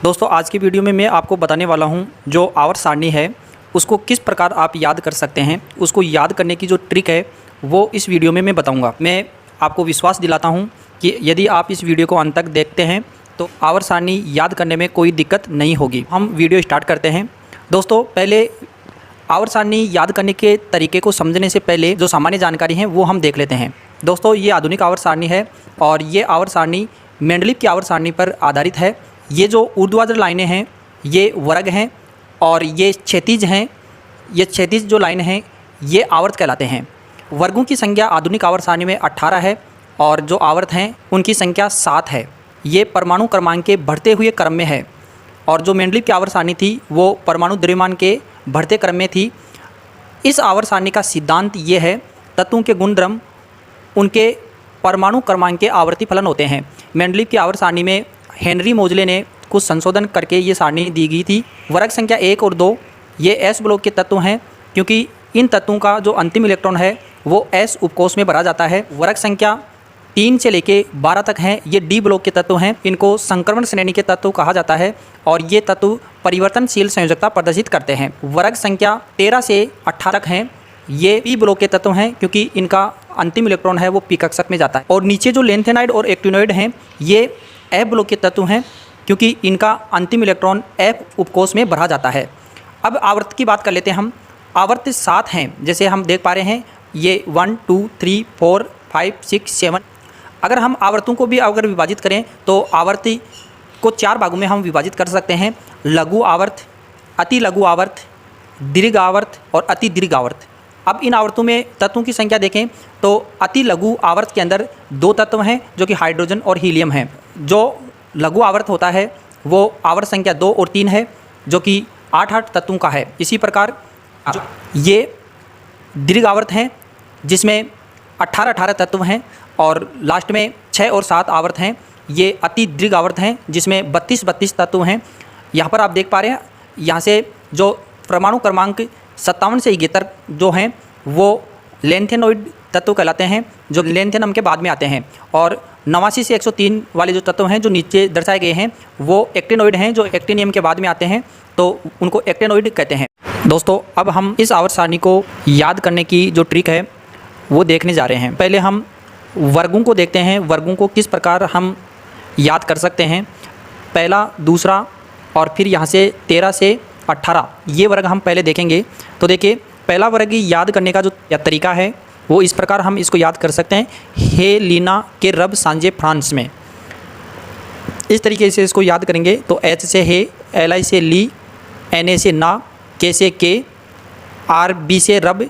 दोस्तों आज की वीडियो में मैं आपको बताने वाला हूं जो आवर्त सारणी है उसको किस प्रकार आप याद कर सकते हैं। उसको याद करने की जो ट्रिक है वो इस वीडियो में मैं बताऊंगा। मैं आपको विश्वास दिलाता हूं कि यदि आप इस वीडियो को अंत तक देखते हैं तो आवर्त सारणी याद करने में कोई दिक्कत नहीं होगी। हम वीडियो स्टार्ट करते हैं। दोस्तों पहले आवर्त सारणी याद करने के तरीके को समझने से पहले जो सामान्य जानकारी है वो हम देख लेते हैं। दोस्तों ये आधुनिक आवर्त सारणी है और ये आवर्त सारणी मेंडलीव की आवर्त सारणी पर आधारित है। ये जो ऊर्ध्वाधर लाइनें हैं ये वर्ग हैं और ये क्षैतिज हैं। ये क्षैतिज जो लाइन हैं ये आवर्त कहलाते हैं। वर्गों की संख्या आधुनिक आवर्त सारणी में 18 है और जो आवर्त हैं उनकी संख्या 7 है। ये परमाणु क्रमांक के बढ़ते हुए क्रम में है और जो मेंडलीव की आवर्त सारणी थी वो परमाणु द्रव्यमान के बढ़ते क्रम में थी। इस आवर्त सारणी का सिद्धांत ये है, तत्वों के गुणधर्म उनके परमाणु क्रमांक के आवर्ती फलन होते हैं। मेंडलीव की आवर्त सारणी में हेनरी मोजले ने कुछ संशोधन करके ये सारणी दी गई थी। वर्ग संख्या 1 और 2 ये एस ब्लॉक के तत्व हैं क्योंकि इन तत्वों का जो अंतिम इलेक्ट्रॉन है वो एस उपकोष में भरा जाता है। वर्ग संख्या 3 से लेके 12 तक हैं ये डी ब्लॉक के तत्व हैं। इनको संक्रमण श्रेणी के तत्व कहा जाता है और ये तत्व परिवर्तनशील संयोजकता प्रदर्शित करते हैं। वर्ग संख्या 13 से 18 तक हैं ये पी ब्लॉक के तत्व हैं क्योंकि इनका अंतिम इलेक्ट्रॉन है वो पी कक्षक में जाता है। और नीचे जो लेंथेनाइड और एक्टिनोइड हैं ये एफ ब्लॉक के तत्व हैं क्योंकि इनका अंतिम इलेक्ट्रॉन एफ उपकोष में भरा जाता है। अब आवर्त की बात कर लेते हैं हम। आवर्त 7 हैं जैसे हम देख पा रहे हैं ये 1 2 3 4 5 6 7। अगर हम आवर्तों को भी अगर विभाजित करें तो आवर्ती को 4 भागों में हम विभाजित कर सकते हैं। लघु आवर्त, अति लघु आवर्त, दीर्घ आवर्त और अति दीर्घ आवर्त। अब इन आवर्तों में तत्वों की संख्या देखें तो अति लघु आवर्त के अंदर 2 तत्व हैं जो कि हाइड्रोजन और हीलियम हैं। जो लघु आवर्त होता है वो आवर्त संख्या 2 और 3 है जो कि 8 तत्वों का है। इसी प्रकार ये दीर्घ आवर्त हैं जिसमें 18 तत्व हैं और लास्ट में 6 और 7 आवर्त हैं। ये अति दीर्घ आवर्त हैं जिसमें 32 तत्व हैं। यहाँ पर आप देख पा रहे हैं यहाँ से जो परमाणु क्रमांक 57 से 71 जो हैं वो लेंथेनोइड तत्व कहलाते हैं जो लेंथेनम के बाद में आते हैं। और 89 से 103 वाले जो तत्व हैं जो नीचे दर्शाए गए हैं वो एक्टिनोइड हैं जो एक्टिनियम के बाद में आते हैं तो उनको एक्टिनोइड कहते हैं। दोस्तों अब हम इस आवर्त सारणी को याद करने की जो ट्रिक है वो देखने जा रहे हैं। पहले हम वर्गों को देखते हैं, वर्गों को किस प्रकार हम याद कर सकते हैं। पहला, दूसरा और फिर यहाँ से 13 से 18 ये वर्ग हम पहले देखेंगे। तो देखिए पहला वर्ग याद करने का जो तरीका है वो इस प्रकार हम इसको याद कर सकते हैं। हे लीना के रब सांझे फ्रांस में, इस तरीके से इसको याद करेंगे तो एच से हे, एल आई से ली, एन ए से ना, के से के, आर बी से रब,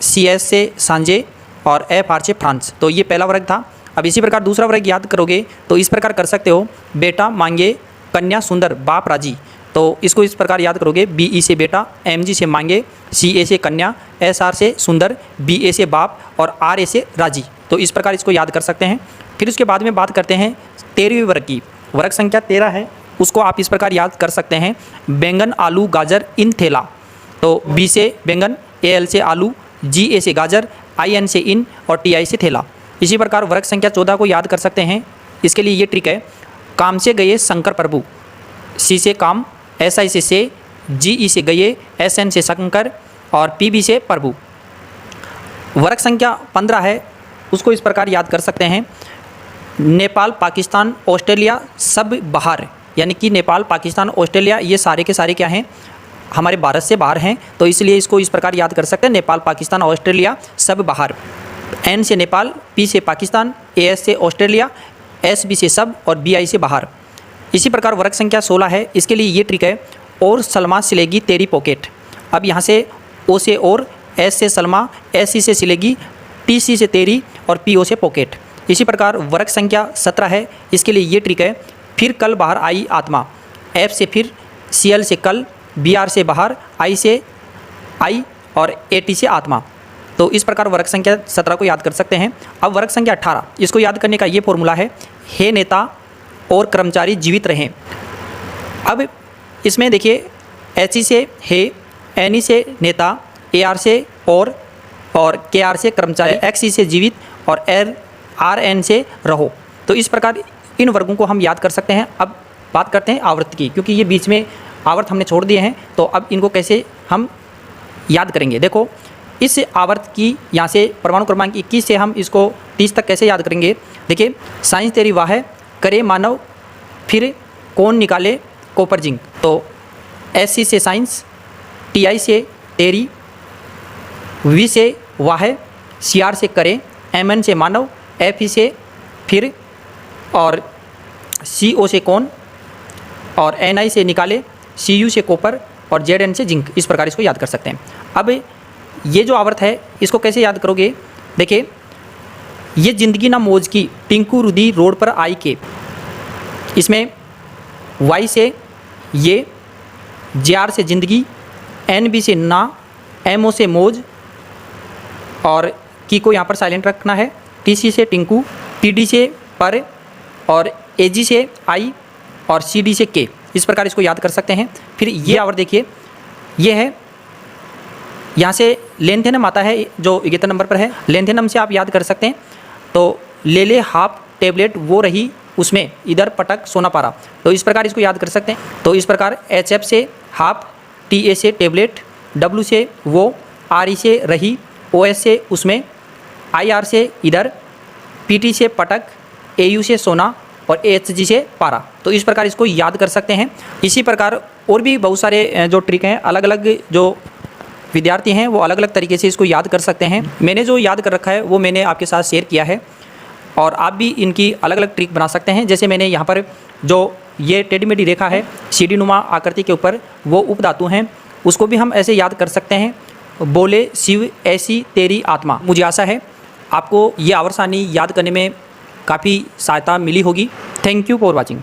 सी एस से सांझे और एफ आर से फ्रांस। तो ये पहला वर्ग था। अब इसी प्रकार दूसरा वर्ग याद करोगे तो इस प्रकार कर सकते हो, बेटा मांगे कन्या सुंदर बाप राजी। तो इसको इस प्रकार याद करोगे, बी ई से बेटा, एम जी से मांगे, सी ए से कन्या, एस आर से सुंदर, बी ए से बाप और आर ए से राजी। तो इस प्रकार इसको याद कर सकते हैं। फिर उसके बाद में बात करते हैं 13वें वर्ग की। वर्ग संख्या 13 है उसको आप इस प्रकार याद कर सकते हैं, बैंगन आलू गाजर इन थैला। तो बी से बैंगन, ए एल से आलू, जी ए से गाजर, आई एन से इन और टी आई से थैला। इसी प्रकार वर्ग संख्या 14 को याद कर सकते हैं। इसके लिए ये ट्रिक है, काम से गए शंकर प्रभु, सी से काम, एस आई से, जी ई से गए, एस एन से शंकर और पी बी से प्रभु। वर्ग संख्या 15 है उसको इस प्रकार याद कर सकते हैं, नेपाल पाकिस्तान ऑस्ट्रेलिया सब बाहर। यानी कि नेपाल पाकिस्तान ऑस्ट्रेलिया ये सारे के सारे क्या हैं, हमारे भारत से बाहर हैं। तो इसलिए इसको इस प्रकार याद कर सकते हैं, नेपाल पाकिस्तान ऑस्ट्रेलिया सब बाहर। एन से नेपाल, पी से पाकिस्तान, ए एस से ऑस्ट्रेलिया, एस बी से सब और बी आई से बाहर। इसी प्रकार वर्ग संख्या 16 है। इसके लिए ये ट्रिक है, और सलमा सिलेगी तेरी पॉकेट। अब यहाँ से ओ से और, एस से सलमा, एस सी से सिलेगी, टी सी से तेरी और पी ओ से पॉकेट। इसी प्रकार वर्ग संख्या 17 है। इसके लिए ये ट्रिक है, फिर कल बाहर आई आत्मा, एफ से फिर, सी एल से कल, बी आर से बाहर, आई से आई और ए टी से आत्मा। तो इस प्रकार वर्ग संख्या 17 को याद कर सकते हैं। अब वर्ग संख्या 18 इसको याद करने का ये फॉर्मूला है, हे नेता और कर्मचारी जीवित रहें। अब इसमें देखिए एच ई से हे, एन ई से नेता, ए आर से और के आर से कर्मचारी, एक्स ई से जीवित और आर एन से रहो। तो इस प्रकार इन वर्गों को हम याद कर सकते हैं। अब बात करते हैं आवर्त की, क्योंकि ये बीच में आवर्त हमने छोड़ दिए हैं। तो अब इनको कैसे हम याद करेंगे। देखो, इस आवर्त की यहाँ से परमाणु क्रमांक 21 से हम इसको 30 तक कैसे याद करेंगे। देखिए, साइंस तेरी वाह है, करे मानव फिर कौन निकाले कॉपर जिंक। तो SC से साइंस, TI से तेरी, V से वाह, CR से करे, MN से मानव, FE से फिर, और CO से कौन, और NI से निकाले, CU से कॉपर, और ZN से जिंक। इस प्रकार इसको याद कर सकते हैं। अब ये जो आवर्त है इसको कैसे याद करोगे। देखिए, ये जिंदगी ना मौज की टिंकू रुदी रोड पर आई के, इसमें Y से ये, JR से जिंदगी, NB से ना, MO से मौज, और की को यहाँ पर साइलेंट रखना है, TC से टिंकू, PD से पर, और AG से आई, और CD से के। इस प्रकार इसको याद कर सकते हैं। फिर ये आवर्त देखिए, ये है, यहाँ से लेंथेनम आता है जो 71 नंबर पर है। लेंथेनम से आप याद कर सकते हैं। तो ले ले हाफ टेबलेट वो रही उसमें, इधर पटक सोना पारा। तो इस प्रकार इसको याद कर सकते हैं। तो इस प्रकार HF से हाफ, TA से टेबलेट, W से वो, RE से रही, OS से उसमें, IR से इधर, PT से पटक, AU से सोना, और HG से पारा। तो इस प्रकार इसको याद कर सकते हैं। इसी प्रकार और भी बहुत सारे जो ट्रिक हैं, अलग अलग जो विद्यार्थी हैं वो अलग अलग तरीके से इसको याद कर सकते हैं। मैंने जो याद कर रखा है वो मैंने आपके साथ शेयर किया है, और आप भी इनकी अलग अलग ट्रिक बना सकते हैं। जैसे मैंने यहाँ पर जो ये टेढ़ी मेढ़ी रेखा है सीढ़ी नुमा आकृति के ऊपर, वो उपधातु हैं, उसको भी हम ऐसे याद कर सकते हैं। बोले शिव ऐसी तेरी आत्मा। मुझे आशा है आपको ये आवर्त सारणी याद करने में काफ़ी सहायता मिली होगी। Thank you for watching.